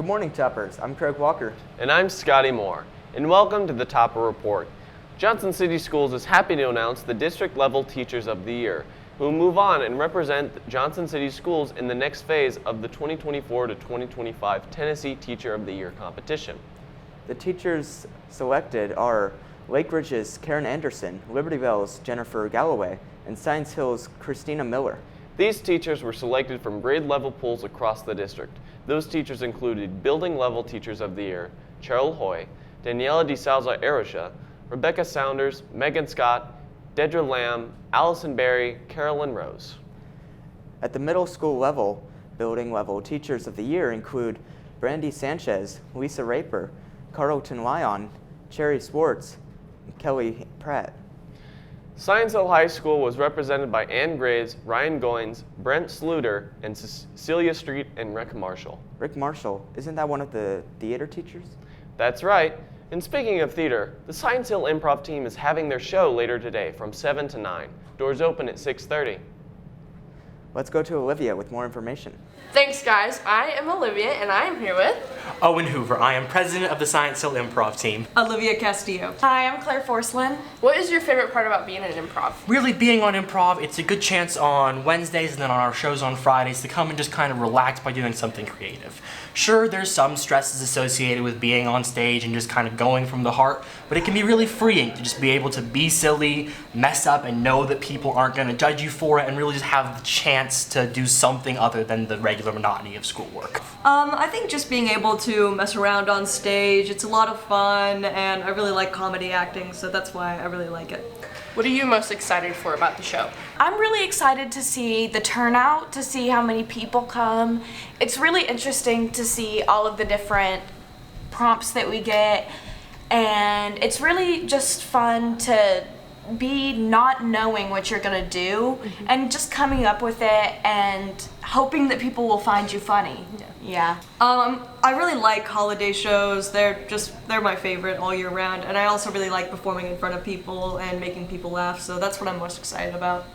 Good morning, Toppers. I'm Craig Walker. And I'm Scotty Moore. And welcome to the Topper Report. Johnson City Schools is happy to announce the district-level Teachers of the Year, who will move on and represent Johnson City Schools in the next phase of the 2024 to 2025 Tennessee Teacher of the Year competition. The teachers selected are Lake Ridge's Karen Anderson, Libertyville's Jennifer Galloway, and Science Hill's Christina Miller. These teachers were selected from grade-level pools across the district. Those teachers included Building-Level Teachers of the Year, Cheryl Hoy, Daniela DeSalza Arosha, Rebecca Saunders, Megan Scott, Dedra Lamb, Allison Berry, Carolyn Rose. At the middle school level, Building-Level Teachers of the Year include Brandy Sanchez, Lisa Raper, Carlton Lyon, Cherry Swartz, and Kelly Pratt. Science Hill High School was represented by Ann Graves, Ryan Goins, Brent Sluter, and Cecilia Street and Rick Marshall. Rick Marshall, isn't that one of the theater teachers? That's right. And speaking of theater, the Science Hill Improv team is having their show later today from 7 to 9. Doors open at 6:30. Let's go to Olivia with more information. Thanks, guys. I am Olivia, and I am here with Owen Hoover. I am president of the Science Hill Improv team. Olivia Castillo. Hi, I'm Claire Forslin. What is your favorite part about being in Improv? Really being on Improv, it's a good chance on Wednesdays and then on our shows on Fridays to come and just kind of relax by doing something creative. Sure, there's some stresses associated with being on stage and just kind of going from the heart, but it can be really freeing to just be able to be silly, mess up, and know that people aren't going to judge you for it and really just have the chance to do something other than the regular monotony of schoolwork. I think just being able to mess around on stage, it's a lot of fun, and I really like comedy acting, so that's why I really like it. What are you most excited for about the show? I'm really excited to see the turnout, to see how many people come. It's really interesting to see all of the different prompts that we get, and it's really just fun to be not knowing what you're gonna do and just coming up with it and hoping that people will find you funny. Yeah. I really like holiday shows. They're my favorite all year round, and I also really like performing in front of people and making people laugh, so that's what I'm most excited about.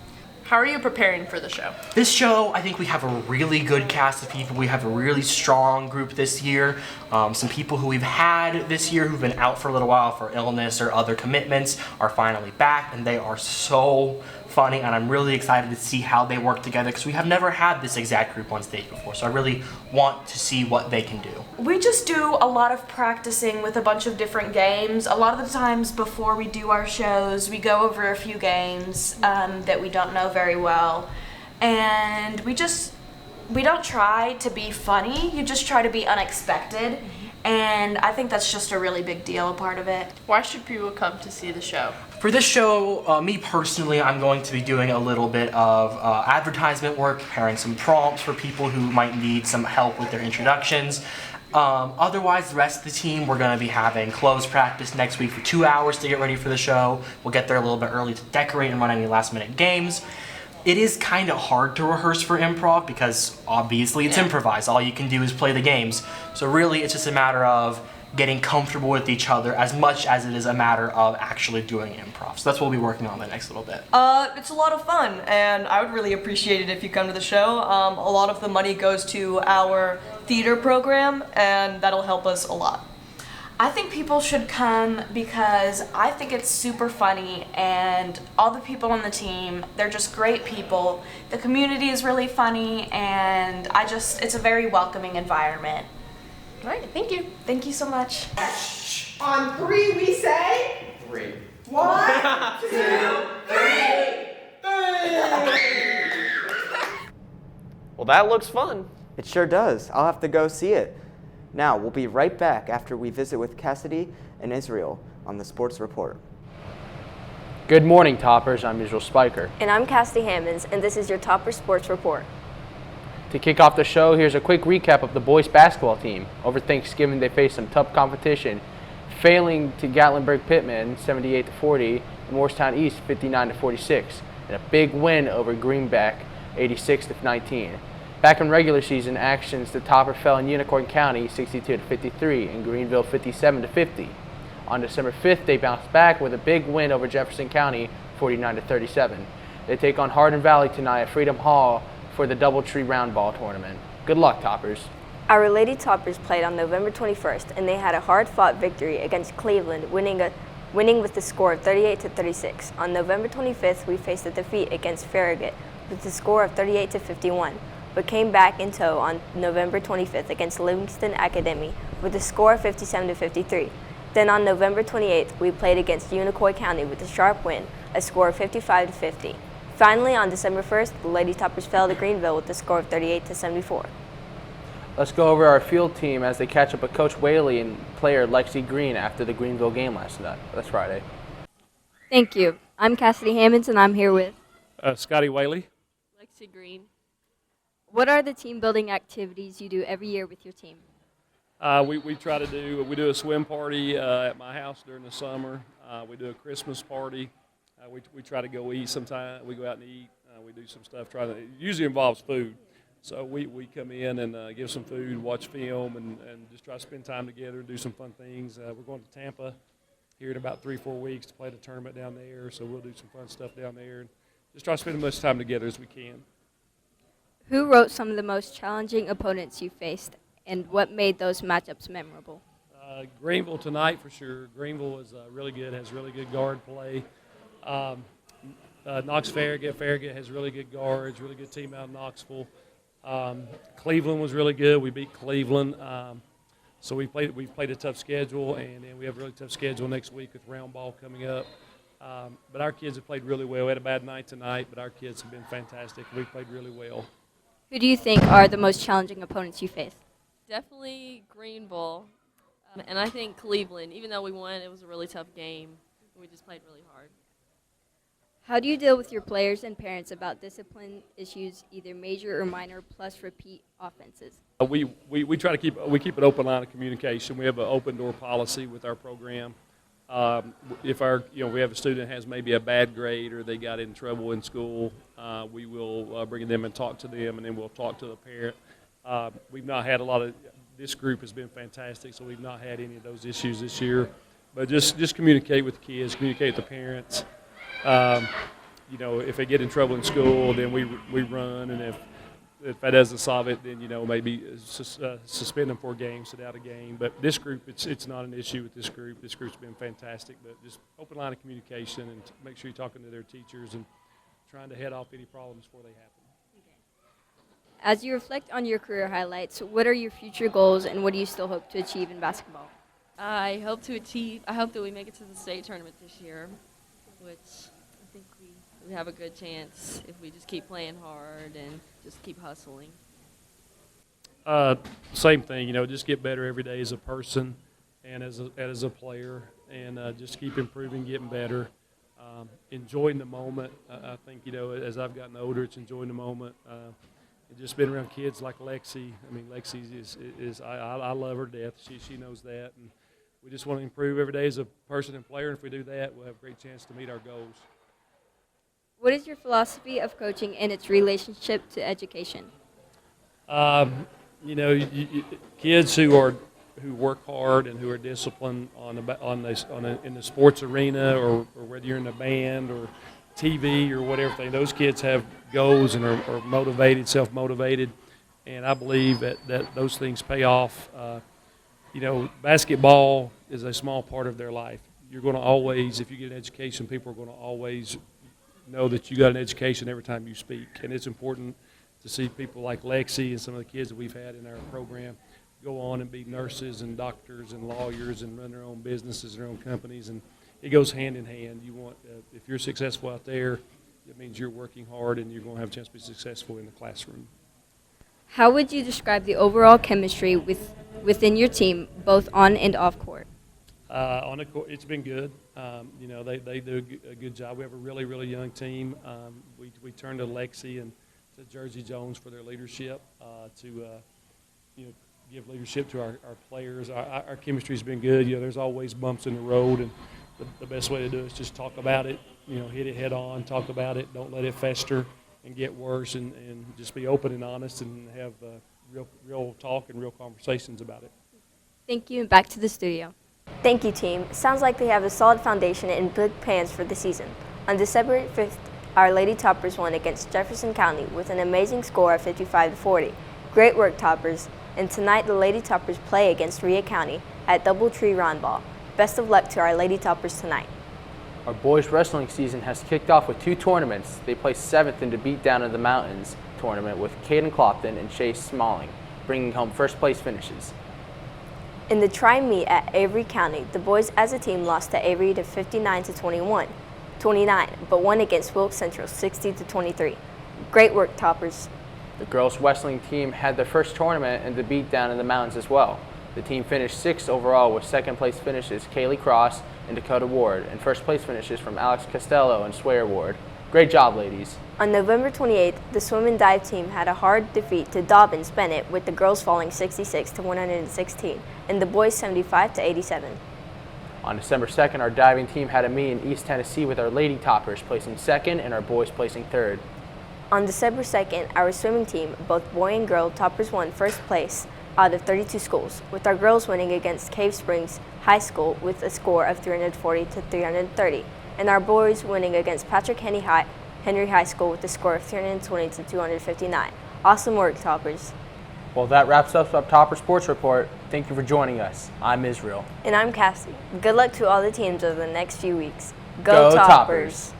How are you preparing for the show? This show, I think we have a really good cast of people. We have a really strong group this year. Some people who we've had this year who've been out for a little while for illness or other commitments are finally back, and they are so funny, and I'm really excited to see how they work together because we have never had this exact group on stage before, so I really want to see what they can do. We just do a lot of practicing with a bunch of different games. A lot of the times before we do our shows, we go over a few games that we don't know very well, and we don't try to be funny, you just try to be unexpected, and I think that's just a really big deal, a part of it. Why should people come to see the show? For this show, me personally, I'm going to be doing a little bit of advertisement work, preparing some prompts for people who might need some help with their introductions. Otherwise, the rest of the team, we're going to be having closed practice next week for 2 hours to get ready for the show. We'll get there a little bit early to decorate and run any last-minute games. It is kind of hard to rehearse for improv because obviously it's improvised. All you can do is play the games. So really, it's just a matter of getting comfortable with each other as much as it is a matter of actually doing improv. So that's what we'll be working on the next little bit. It's a lot of fun, and I would really appreciate it if you come to the show. A lot of the money goes to our theater program, and that'll help us a lot. I think people should come because I think it's super funny, and all the people on the team, they're just great people. The community is really funny, and it's a very welcoming environment. All right, thank you. Thank you so much. On three, we say? 3. 1, 2, 3! Well, that looks fun. It sure does. I'll have to go see it. Now, we'll be right back after we visit with Cassidy and Israel on the Sports Report. Good morning, Toppers. I'm Israel Spiker. And I'm Cassidy Hammonds, and this is your Topper Sports Report. To kick off the show, here's a quick recap of the boys basketball team. Over Thanksgiving, they faced some tough competition, failing to Gatlinburg-Pittman 78-40 and Morristown East 59-46, and a big win over Greenback 86-19. Back in regular season actions, the Topper fell in Unicorn County 62-53 and Greenville 57-50. On December 5th, they bounced back with a big win over Jefferson County 49-37. They take on Hardin Valley tonight at Freedom Hall for the Doubletree Round Ball Tournament. Good luck, Toppers. Our Lady Toppers played on November 21st, and they had a hard-fought victory against Cleveland, winning with the score of 38-36. On November 25th, we faced a defeat against Farragut with the score of 38-51, but came back in tow on November 25th against Livingston Academy with a score of 57-53. Then on November 28th, we played against Unicoi County with a sharp win, a score of 55-50. Finally, on December 1st, the Lady Toppers fell to Greenville with a score of 38-74. Let's go over our field team as they catch up with Coach Whaley and player Lexi Green after the Greenville game last Friday. Thank you. I'm Cassidy Hammonds, and I'm here with Scotty Whaley. Lexi Green. What are the team building activities you do every year with your team? We do a swim party at my house during the summer. We do a Christmas party. We try to go eat sometime. We go out and eat. We do some stuff. It usually involves food. So we come in and give some food, watch film, and just try to spend time together and do some fun things. We're going to Tampa here in about 3-4 weeks to play the tournament down there. So we'll do some fun stuff down there and just try to spend as much time together as we can. Who wrote some of the most challenging opponents you faced, and what made those matchups memorable? Greenville tonight for sure. Greenville is really good, has really good guard play. Knox Farragut has really good guards, really good team out of Knoxville. Cleveland was really good. We beat Cleveland. So we've played a tough schedule, and then we have a really tough schedule next week with round ball coming up. But our kids have played really well. We had a bad night tonight, but our kids have been fantastic. We've played really well. Who do you think are the most challenging opponents you face? Definitely Greenville. And I think Cleveland. Even though we won, it was a really tough game. We just played really hard. How do you deal with your players and parents about discipline issues, either major or minor, plus repeat offenses? We try to keep an open line of communication. We have an open door policy with our program. If we have a student that has maybe a bad grade or they got in trouble in school, we will bring them and talk to them, and then we'll talk to the parent. We've not had this group has been fantastic, so we've not had any of those issues this year. But just communicate with the kids, communicate with the parents. If they get in trouble in school, then we run, and if that doesn't solve it, then maybe suspend them for a game, sit out a game. But this group, it's not an issue with this group. This group's been fantastic, but just open line of communication and make sure you're talking to their teachers and trying to head off any problems before they happen. As you reflect on your career highlights, what are your future goals, and what do you still hope to achieve in basketball? I hope that we make it to the state tournament this year, which I think we have a good chance if we just keep playing hard and just keep hustling. Same thing, just get better every day as a person and as a player, and just keep improving, getting better, enjoying the moment. I think, as I've gotten older, it's enjoying the moment. And just been around kids like Lexi. I mean, Lexi I love her to death. She knows that, and we just want to improve every day as a person and player. And if we do that, we'll have a great chance to meet our goals. What is your philosophy of coaching and its relationship to education? Kids who work hard and who are disciplined in the sports arena, or whether you're in a band or TV or whatever, those kids have goals and are motivated, self-motivated, and I believe that those things pay off. Basketball is a small part of their life. You're going to always, if you get an education, people are going to always know that you got an education every time you speak, and it's important to see people like Lexi and some of the kids that we've had in our program go on and be nurses and doctors and lawyers and run their own businesses, their own companies, and it goes hand in hand. You want, if you're successful out there, it means you're working hard and you're going to have a chance to be successful in the classroom. How would you describe the overall chemistry within your team, both on and off court? On the court, it's been good. They do a good job. We have a really, really young team. We turn to Lexi and to Jersey Jones for their leadership to give leadership to our players. Our chemistry's been good. There's always bumps in the road, and the best way to do it is just talk about it, hit it head on, talk about it, don't let it fester and get worse, and just be open and honest and have real talk and real conversations about it. Thank you, and back to the studio. Thank you, team. Sounds like they have a solid foundation and big plans for the season. On December 5th, our Lady Toppers won against Jefferson County with an amazing score of 55-40. Great work, Toppers. and tonight the Lady Toppers play against Rhea County at Doubletree Roundball. Best of luck to our Lady Toppers tonight. Our boys wrestling season has kicked off with 2 tournaments. They placed 7th in the Beatdown of the Mountains tournament with Caden Clopton and Chase Smalling, bringing home first place finishes. In the tri-meet at Avery County, the boys as a team lost to Avery to 59-29, but won against Wilkes Central 60-23. Great work, Toppers. The girls wrestling team had their first tournament in the Beatdown in the Mountains as well. The team finished 6th overall with second place finishes Kaylee Cross and Dakota Ward, and first place finishes from Alex Costello and Swayer Ward. Great job, ladies. On November 28th, the swim and dive team had a hard defeat to Dobbins Bennett, with the girls falling 66-116 and the boys 75-87. On December 2nd, our diving team had a meet in East Tennessee with our Lady Toppers placing 2nd and our boys placing 3rd. On December 2nd, our swimming team, both boy and girl, Toppers won first place out of 32 schools, with our girls winning against Cave Springs High School with a score of 340-330, and our boys winning against Patrick Henry High School with a score of 320-259. Awesome work, Toppers. Well, that wraps up our Topper Sports Report. Thank you for joining us. I'm Israel. And I'm Cassie. Good luck to all the teams over the next few weeks. Go Toppers!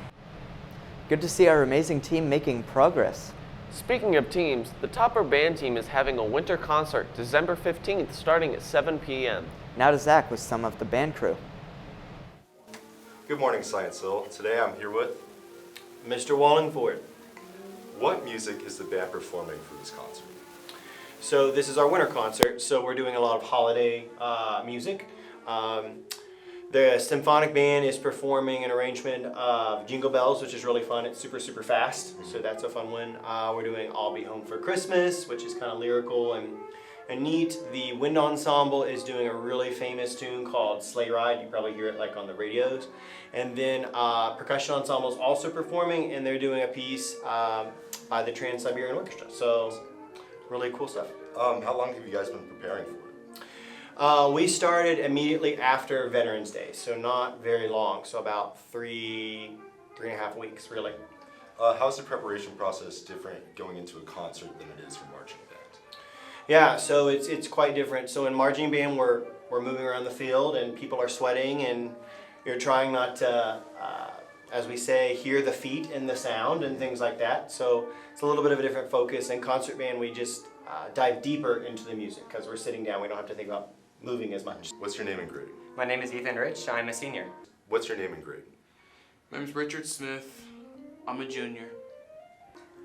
Good to see our amazing team making progress. Speaking of teams, the Topper Band team is having a winter concert December 15th starting at 7 p.m. Now to Zach with some of the band crew. Good morning, Scienceville. Today I'm here with Mr. Wallingford. What music is the band performing for this concert? So this is our winter concert, so we're doing a lot of holiday music. The symphonic band is performing an arrangement of Jingle Bells, which is really fun. It's super, super fast, so that's a fun one. We're doing I'll Be Home for Christmas, which is kind of lyrical and neat. The Wind Ensemble is doing a really famous tune called Sleigh Ride. You probably hear it like on the radios. And then Percussion Ensemble is also performing, and they're doing a piece by the Trans-Siberian Orchestra. So really cool stuff. How long have you guys been preparing for it? We started immediately after Veterans Day, so not very long, so about three and a half weeks, really. How's the preparation process different going into a concert than it is for marching band? Yeah, so it's quite different. So in marching band, we're moving around the field and people are sweating, and you're trying not to, as we say, hear the feet in the sound and things like that. So it's a little bit of a different focus. In concert band, we just dive deeper into the music because we're sitting down. We don't have to think about moving as much. What's your name and grade? My name is Ethan Rich. I'm a senior. What's your name and grade? My name is Richard Smith. I'm a junior.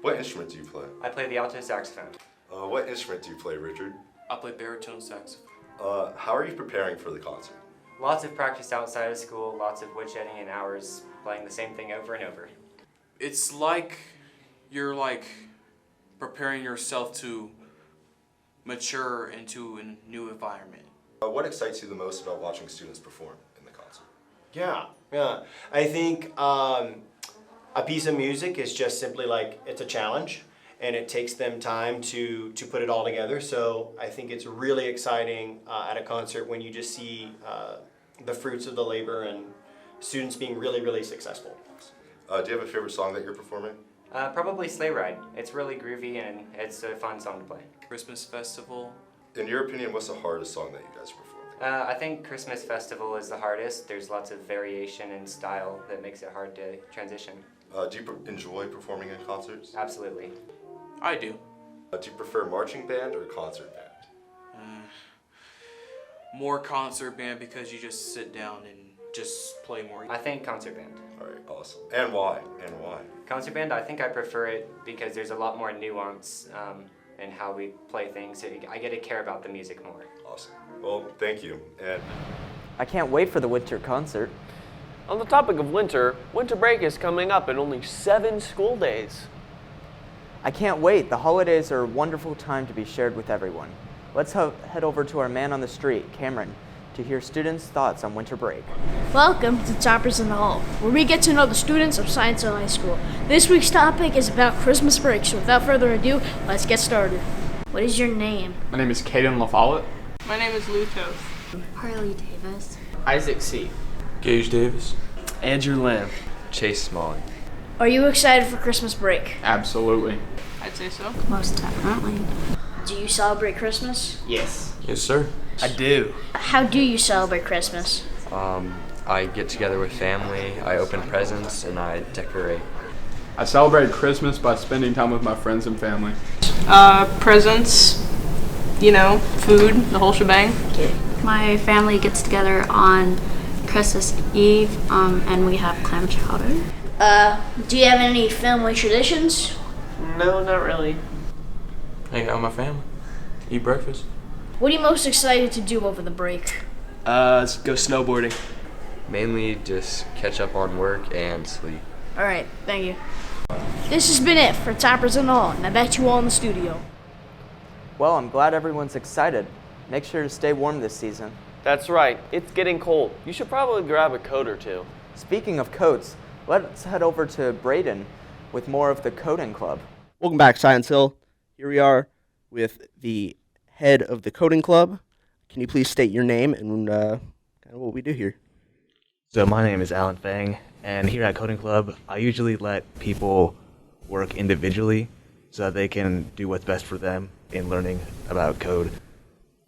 What instrument do you play? I play the alto saxophone. What instrument do you play, Richard? I play baritone saxophone. How are you preparing for the concert? Lots of practice outside of school, lots of woodshedding and hours playing the same thing over and over. It's like you're preparing yourself to mature into a new environment. What excites you the most about watching students perform in the concert? Yeah. I think a piece of music is just simply it's a challenge, and it takes them time to put it all together. So I think it's really exciting at a concert when you just see the fruits of the labor and students being really, really successful. Do you have a favorite song that you're performing? Probably Sleigh Ride. It's really groovy and it's a fun song to play. Christmas Festival. In your opinion, what's the hardest song that you guys are performing? I think Christmas Festival is the hardest. There's lots of variation in style that makes it hard to transition. Do you enjoy performing in concerts? Absolutely. I do. Do you prefer marching band or concert band? More concert band because you just sit down and just play more. I think concert band. All right, awesome. And why? Concert band, I think I prefer it because there's a lot more nuance in how we play things. I get to care about the music more. Awesome. Well, thank you. And I can't wait for the winter concert. On the topic of winter break is coming up in only 7 school days. I can't wait. The holidays are a wonderful time to be shared with everyone. Let's head over to our man on the street, Cameron, to hear students' thoughts on winter break. Welcome to Toppers in the Hall, where we get to know the students of Scienceville High School. This week's topic is about Christmas break, so without further ado, let's get started. What is your name? My name is Caden LaFollette. My name is Lou Toth. Harley Davis. Isaac C. Gage Davis. Andrew Lamb. Chase Smalling. Are you excited for Christmas break? Absolutely. I'd say so. Most definitely. Do you celebrate Christmas? Yes. Yes, sir. I do. How do you celebrate Christmas? I get together with family, I open presents, and I decorate. I celebrate Christmas by spending time with my friends and family. Presents, food, the whole shebang. My family gets together on Christmas Eve, and we have clam chowder. Do you have any family traditions? No, not really. Hang out with my family, eat breakfast. What are you most excited to do over the break? Let's go snowboarding. Mainly just catch up on work and sleep. All right, thank you. This has been it for Toppers and All. Now back to you all in the studio. Well, I'm glad everyone's excited. Make sure to stay warm this season. That's right. It's getting cold. You should probably grab a coat or two. Speaking of coats, let's head over to Braden with more of the Coding Club. Welcome back, Science Hill. Here we are with the head of the Coding Club. Can you please state your name and kind of what we do here? So my name is Alan Fang, and here at Coding Club, I usually let people work individually so that they can do what's best for them in learning about code.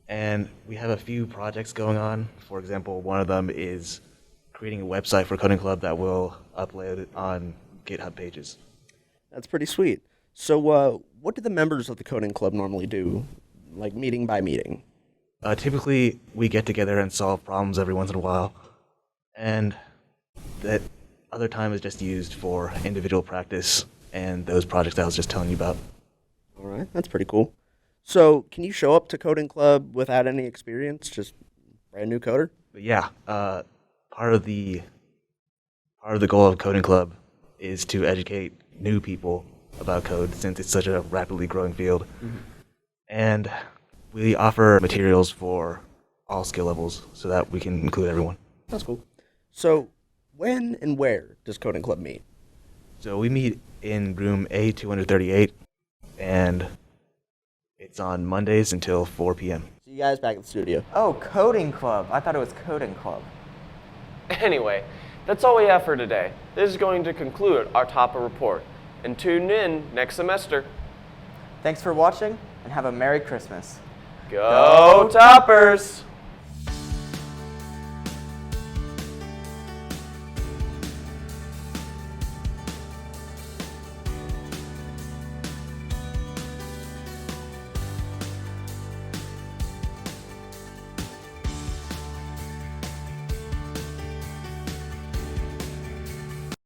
And we have a few projects going on. For example, one of them is creating a website for Coding Club that will upload it on GitHub pages. That's pretty sweet. So what do the members of the Coding Club normally do, like meeting by meeting? Typically, we get together and solve problems every once in a while. And that other time is just used for individual practice and those projects that I was just telling you about. All right, that's pretty cool. So can you show up to Coding Club without any experience, just brand new coder? But yeah, part of the goal of Coding Club is to educate new people about code since it's such a rapidly growing field. Mm-hmm. And we offer materials for all skill levels so that we can include everyone. That's cool. So when and where does Coding Club meet? So we meet in room A238, and it's on Mondays until 4 p.m. See you guys back at the studio. Oh, Coding Club. I thought it was Coding Club. Anyway, that's all we have for today. This is going to conclude our Topper Report. And tune in next semester. Thanks for watching, and have a Merry Christmas. Go Toppers!